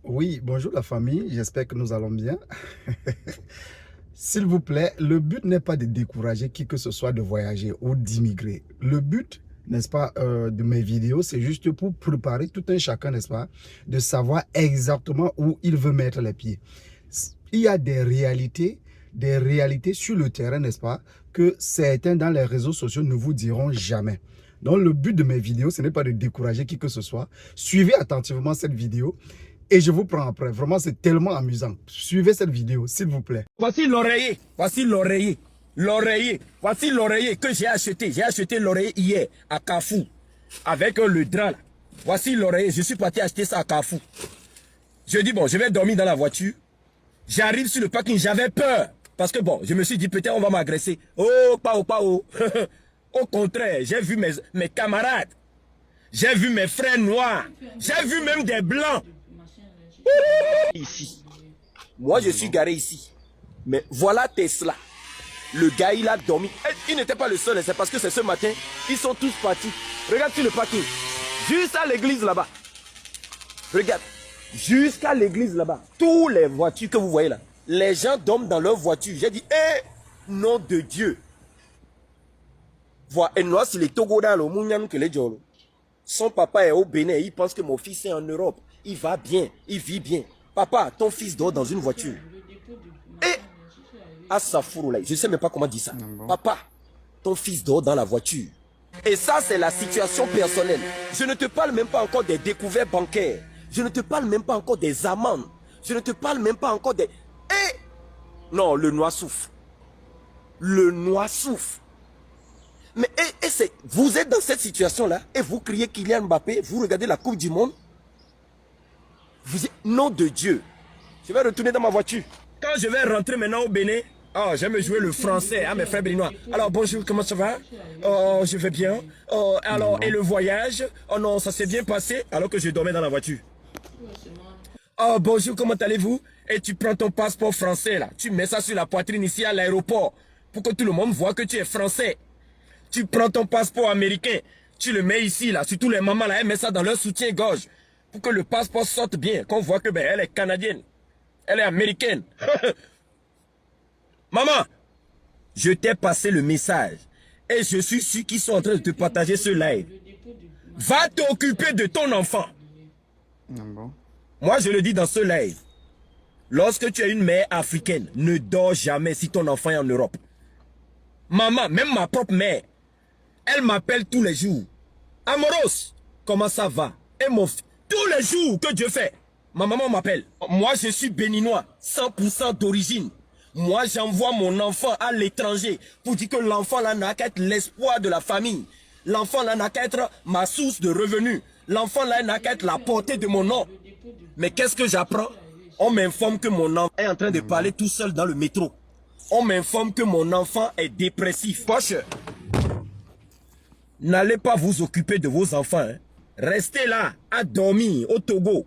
Oui, bonjour la famille, j'espère que nous allons bien. S'il vous plaît, le but n'est pas de décourager qui que ce soit de voyager ou d'immigrer. Le but, n'est-ce pas, de mes vidéos, c'est juste pour préparer tout un chacun, n'est-ce pas, de savoir exactement où il veut mettre les pieds. Il y a des réalités sur le terrain, n'est-ce pas, que certains dans les réseaux sociaux ne vous diront jamais. Donc le but de mes vidéos, ce n'est pas de décourager qui que ce soit. Suivez attentivement cette vidéo. Et je vous prends après. Vraiment, c'est tellement amusant. Suivez cette vidéo, s'il vous plaît. Voici l'oreiller. Voici l'oreiller. L'oreiller. Voici l'oreiller que j'ai acheté. J'ai acheté l'oreiller hier à Carrefour. Avec le drap là. Voici l'oreiller. Je suis parti acheter ça à Carrefour. Je dis bon, je vais dormir dans la voiture. J'arrive sur le parking. J'avais peur. Parce que bon, je me suis dit peut-être on va m'agresser. Oh, pas oh, pas oh. Au contraire, j'ai vu mes camarades. J'ai vu mes frères noirs. J'ai vu même des blancs. Ici. Moi, je suis garé ici. Mais voilà Tesla. Le gars, il a dormi. Il n'était pas le seul, c'est parce que c'est ce matin. Ils sont tous partis. Regarde sur le parking. Jusqu'à l'église là-bas. Regarde. Jusqu'à l'église là-bas. Toutes les voitures que vous voyez là. Les gens dorment dans leur voiture. J'ai dit, nom de Dieu. Voilà. Et nous, c'est les Togo dans le Mouniam que les Djolo. Son papa est au Bénin. Il pense que mon fils est en Europe. Il va bien, il vit bien. Papa, ton fils dort dans une voiture. Et à Safourou, je ne sais même pas comment dire ça. Papa, ton fils dort dans la voiture. Et ça, c'est la situation personnelle. Je ne te parle même pas encore des découvertes bancaires. Je ne te parle même pas encore des amendes. Je ne te parle même pas encore des... Non, le noir souffre. Le noir souffre. Mais vous êtes dans cette situation-là et vous criez Kylian Mbappé, vous regardez la Coupe du Monde. Vous dites, nom de Dieu, je vais retourner dans ma voiture. Quand je vais rentrer maintenant au Bénin, oh, je vais me jouer le français, hein, mes frères béninois. Alors bonjour, comment ça va? Oh, je vais bien. Oh, alors, et le voyage? Oh non, ça s'est bien passé alors que je dormais dans la voiture. Oh, bonjour, comment allez-vous? Et tu prends ton passeport français là, tu mets ça sur la poitrine ici à l'aéroport pour que tout le monde voit que tu es français. Tu prends ton passeport américain, tu le mets ici là, surtout les mamans là, elles mettent ça dans leur soutien-gorge. Pour que le passeport sorte bien, qu'on voit que elle est canadienne, elle est américaine. Maman, je t'ai passé le message et je suis sûr qu'ils sont en train de te partager ce live. Va t'occuper de ton enfant. Moi, je le dis dans ce live. Lorsque tu es une mère africaine, ne dors jamais si ton enfant est en Europe. Maman, même ma propre mère, elle m'appelle tous les jours. Amoros, comment ça va? Et mon fils. Tous les jours que Dieu fait, ma maman m'appelle. Moi, je suis béninois, 100% d'origine. Moi, j'envoie mon enfant à l'étranger pour dire que l'enfant là n'a qu'à être l'espoir de la famille. L'enfant là n'a qu'à être ma source de revenus. L'enfant là n'a qu'à être la portée de mon nom. Mais qu'est-ce que j'apprends? On m'informe que mon enfant est en train de parler tout seul dans le métro. On m'informe que mon enfant est dépressif. Poche, n'allez pas vous occuper de vos enfants, hein. Restez là, à dormir au Togo,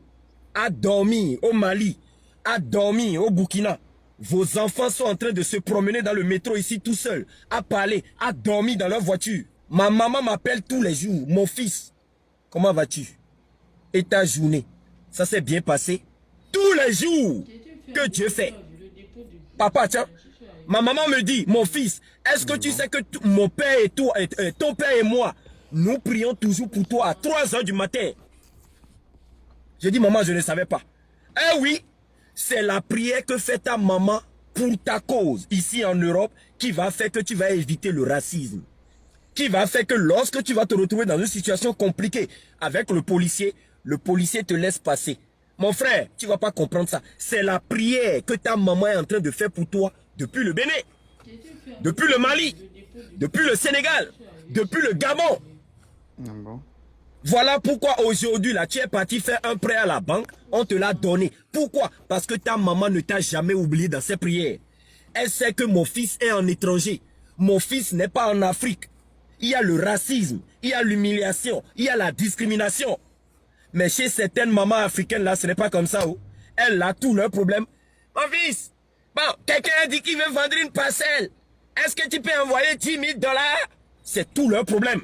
à dormir au Mali, à dormir au Burkina. Vos enfants sont en train de se promener dans le métro ici tout seuls, à parler, à dormir dans leur voiture. Ma maman m'appelle tous les jours. Mon fils, comment vas-tu? Et ta journée, ça s'est bien passé? Tous les jours que Dieu fait. Papa, tiens, ma maman me dit, mon fils, est-ce que tu sais que mon père et toi, ton père et moi, nous prions toujours pour toi à 3 h du matin. Je dis, maman, je ne savais pas. Eh oui, c'est la prière que fait ta maman pour ta cause ici en Europe qui va faire que tu vas éviter le racisme. Qui va faire que lorsque tu vas te retrouver dans une situation compliquée avec le policier te laisse passer. Mon frère, tu ne vas pas comprendre ça. C'est la prière que ta maman est en train de faire pour toi depuis le Bénin, depuis le Mali, depuis le Sénégal, depuis le Gabon. Voilà pourquoi aujourd'hui, là, tu es parti faire un prêt à la banque, on te l'a donné. Pourquoi? Parce que ta maman ne t'a jamais oublié dans ses prières. Elle sait que mon fils est en étranger. Mon fils n'est pas en Afrique. Il y a le racisme, il y a l'humiliation, il y a la discrimination. Mais chez certaines mamans africaines, là, ce n'est pas comme ça. Oh. Elles ont tous leurs problèmes. Mon fils, bon, quelqu'un a dit qu'il veut vendre une parcelle. Est-ce que tu peux envoyer 10 000 $? C'est tout leur problème.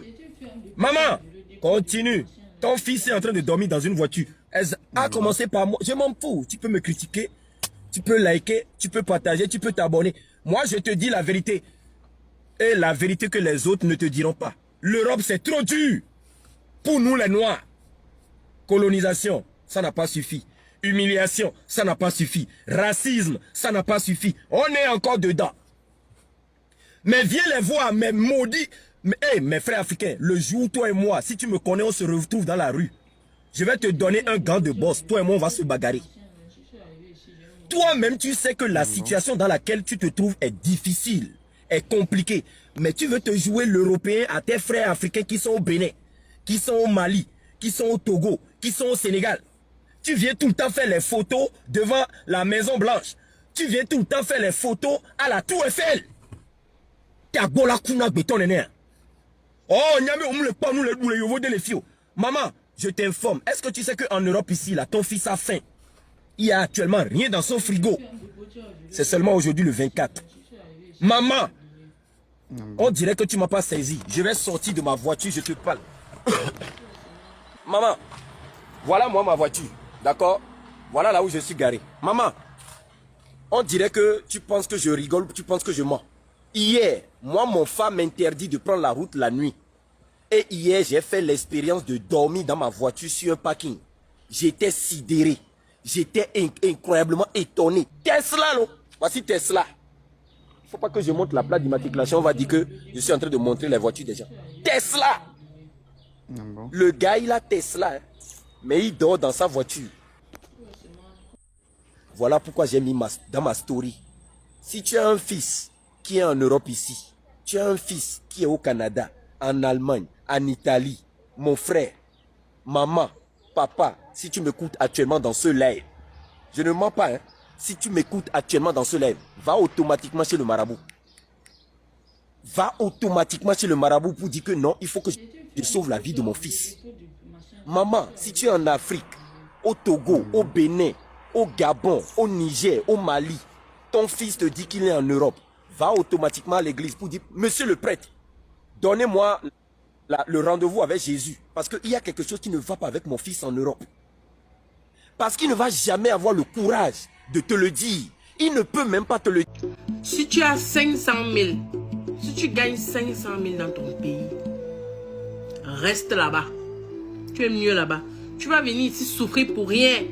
Maman, continue. Ton fils est en train de dormir dans une voiture. Elle a commencé par moi. Je m'en fous. Tu peux me critiquer, tu peux liker, tu peux partager, tu peux t'abonner. Moi, je te dis la vérité. Et la vérité que les autres ne te diront pas. L'Europe, c'est trop dur. Pour nous, les Noirs. Colonisation, ça n'a pas suffi. Humiliation, ça n'a pas suffi. Racisme, ça n'a pas suffi. On est encore dedans. Mais viens les voir, mes maudits. Mes frères africains, le jour, toi et moi, si tu me connais, on se retrouve dans la rue. Je vais te donner un gant de boss. Toi et moi, on va se bagarrer. Toi-même, tu sais que la situation dans laquelle tu te trouves est difficile, est compliquée. Mais tu veux te jouer l'Européen à tes frères africains qui sont au Bénin, qui sont au Mali, qui sont au Togo, qui sont au Sénégal. Tu viens tout le temps faire les photos devant la Maison Blanche. Tu viens tout le temps faire les photos à la Tour Eiffel. Oh, maman, je t'informe. Est-ce que tu sais qu'en Europe ici, là, ton fils a faim? Il n'y a actuellement rien dans son frigo. C'est seulement aujourd'hui le 24. Maman, on dirait que tu ne m'as pas saisi. Je vais sortir de ma voiture, je te parle. Maman, voilà moi ma voiture. D'accord? Voilà là où je suis garé. Maman, on dirait que tu penses que je rigole, tu penses que je mens. Hier, moi, mon femme m'interdit de prendre la route la nuit. Et hier, j'ai fait l'expérience de dormir dans ma voiture sur un parking. J'étais sidéré. J'étais incroyablement étonné. Tesla, là. Voici Tesla. Il ne faut pas que je montre la plaque d'immatriculation. On va dire que je suis en train de montrer les voitures des gens. Tesla. Bon. Le gars, il a Tesla. Hein, mais il dort dans sa voiture. Voilà pourquoi j'ai mis dans ma story. Si tu as un fils qui est en Europe ici, tu as un fils qui est au Canada, en Allemagne, en Italie, mon frère, maman, papa, si tu m'écoutes actuellement dans ce live, je ne mens pas, hein, si tu m'écoutes actuellement dans ce live, va automatiquement chez le marabout. Va automatiquement chez le marabout pour dire que non, il faut que je sauve la vie de mon fils. Maman, si tu es en Afrique, au Togo, au Bénin, au Gabon, au Niger, au Mali, ton fils te dit qu'il est en Europe, va automatiquement à l'église pour dire, monsieur le prêtre, donnez-moi le rendez-vous avec Jésus. Parce qu'il y a quelque chose qui ne va pas avec mon fils en Europe. Parce qu'il ne va jamais avoir le courage de te le dire. Il ne peut même pas te le dire. Si tu as 500 000, si tu gagnes 500 000 dans ton pays, reste là-bas. Tu es mieux là-bas. Tu vas venir ici souffrir pour rien.